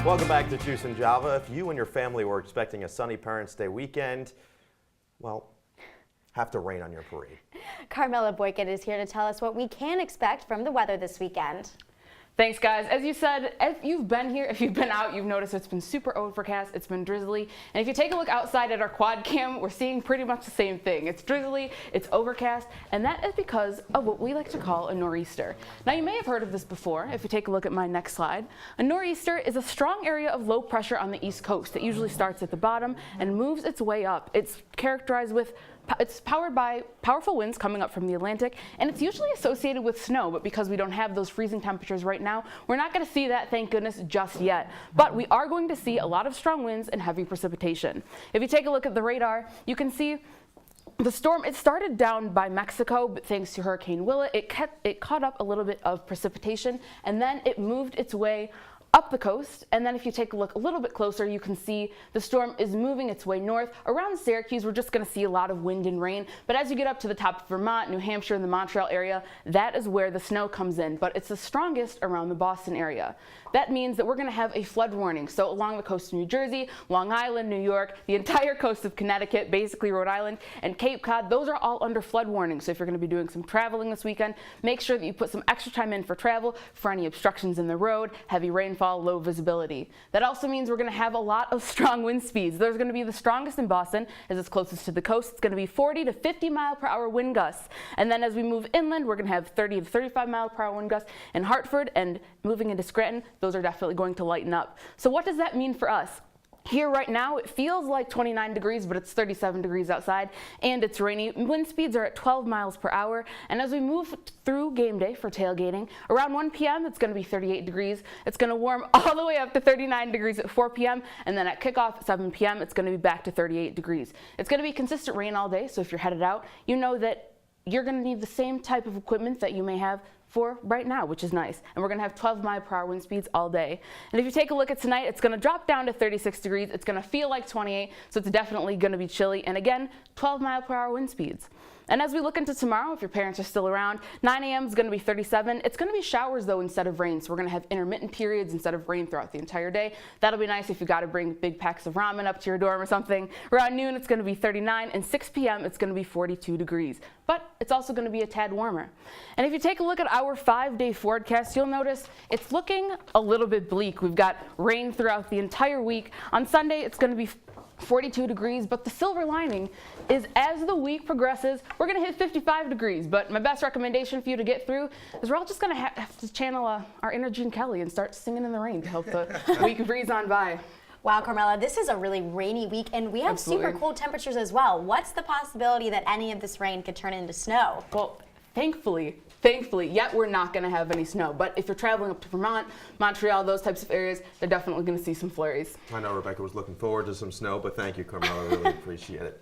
Welcome back to Juice and Java. If you and your family were expecting a sunny Parents' Day weekend, well, have to rain on your parade. Carmella Boykin is here to tell us what we can expect from the weather this weekend. Thanks, guys. As you said, if you've been here, if you've been out, you've noticed it's been super overcast, it's been drizzly. And if you take a look outside at our quad cam, we're seeing pretty much the same thing. It's drizzly, it's overcast, and that is because of what we like to call a nor'easter. Now, you may have heard of this before. If you take a look at my next slide, a nor'easter is a strong area of low pressure on the East Coast. It usually starts at the bottom and moves its way up. It's characterized with It's powered by powerful winds coming up from the Atlantic, and it's usually associated with snow, but because we don't have those freezing temperatures right now, we're not going to see that, thank goodness, just yet. But we are going to see a lot of strong winds and heavy precipitation. If you take a look at the radar, you can see the storm, it started down by Mexico, but thanks to Hurricane Willa, it caught up a little bit of precipitation, and then it moved its way up the coast. And then if you take a look a little bit closer, you can see the storm is moving its way north. Around Syracuse, we're just going to see a lot of wind and rain. But as you get up to the top of Vermont, New Hampshire, and the Montreal area, that is where the snow comes in. But it's the strongest around the Boston area. That means that we're going to have a flood warning. So along the coast of New Jersey, Long Island, New York, the entire coast of Connecticut, basically Rhode Island, and Cape Cod, those are all under flood warning. So if you're going to be doing some traveling this weekend, make sure that you put some extra time in for travel, for any obstructions in the road, heavy rainfall, low visibility. That also means we're going to have a lot of strong wind speeds. There's going to be the strongest in Boston, as it's closest to the coast. It's going to be 40 to 50 mile per hour wind gusts. And then as we move inland, we're going to have 30 to 35 mile per hour wind gusts in Hartford, and moving into Scranton, those are definitely going to lighten up. So what does that mean for us? Here right now, it feels like 29 degrees, but it's 37 degrees outside, and it's rainy. Wind speeds are at 12 miles per hour, and as we move through game day for tailgating, around 1 p.m., it's going to be 38 degrees. It's going to warm all the way up to 39 degrees at 4 p.m., and then at kickoff at 7 p.m., it's going to be back to 38 degrees. It's going to be consistent rain all day, so if you're headed out, you know that you're going to need the same type of equipment that you may have for right now, which is nice. And we're going to have 12 mile per hour wind speeds all day. And if you take a look at tonight, it's going to drop down to 36 degrees. It's going to feel like 28, so it's definitely going to be chilly. And again, 12 mile per hour wind speeds. And as we look into tomorrow, if your parents are still around, 9 a.m. is going to be 37. It's going to be showers, though, instead of rain. So we're going to have intermittent periods instead of rain throughout the entire day. That'll be nice if you got to bring big packs of ramen up to your dorm or something. Around noon, it's going to be 39, and 6 p.m., it's going to be 42 degrees. But it's also going to be a tad warmer. And if you take a look at our 5-day forecast, you'll notice it's looking a little bit bleak. We've got rain throughout the entire week. On Sunday, it's going to be 42 degrees, but the silver lining is as the week progresses, we're going to hit 55 degrees. But my best recommendation for you to get through is we're all just going to have to channel our inner Gene Kelly and start singing in the rain to help the week breeze on by. Wow, Carmella, this is a really rainy week, and we have Absolutely. super cold temperatures as well. What's the possibility that any of this rain could turn into snow? Well, thankfully, yet we're not going to have any snow. But if you're traveling up to Vermont, Montreal, those types of areas, they're definitely going to see some flurries. I know Rebecca was looking forward to some snow, but thank you, Carmella. I really appreciate it.